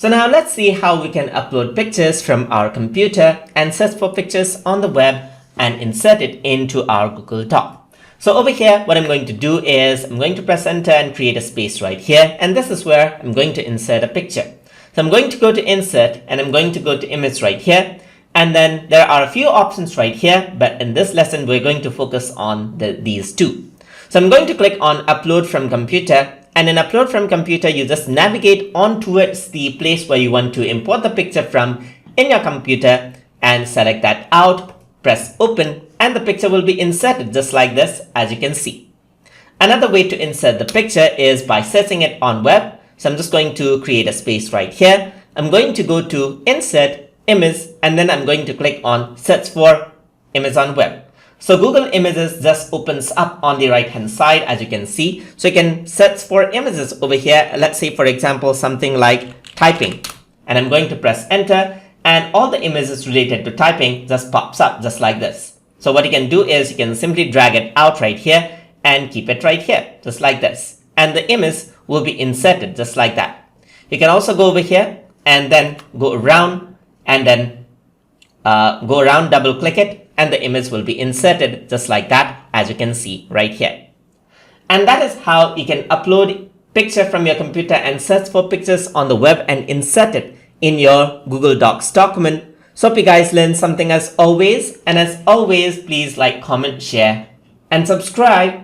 So now let's see how we can upload pictures from our computer and search for pictures on the web and insert it into our Google Doc. So over here, what I'm going to do is I'm going to press enter and create a space right here. And this is where I'm going to insert a picture. So I'm going to go to insert and I'm going to go to image right here. And then there are a few options right here, but in this lesson, we're going to focus on these two. So I'm going to click on upload from computer. And in upload from computer, you just navigate on towards the place where you want to import the picture from in your computer and select that out, press open, and the picture will be inserted just like this, as you can see. Another way to insert the picture is by searching it on web. So I'm just going to create a space right here. I'm going to go to insert image, and then I'm going to click on search for image on web. So Google Images just opens up on the right hand side, as you can see. So you can search for images over here. Let's say, for example, something like typing. And I'm going to press enter, and all the images related to typing just pops up just like this. So what you can do is you can simply drag it out right here and keep it right here, just like this. And the image will be inserted just like that. You can also go over here and then go around and then double click it, and the image will be inserted just like that, as you can see right here. And that is how you can upload picture from your computer and search for pictures on the web and insert it in your Google Docs document. So hope you guys learned something as always. And as always, please like, comment, share, and subscribe.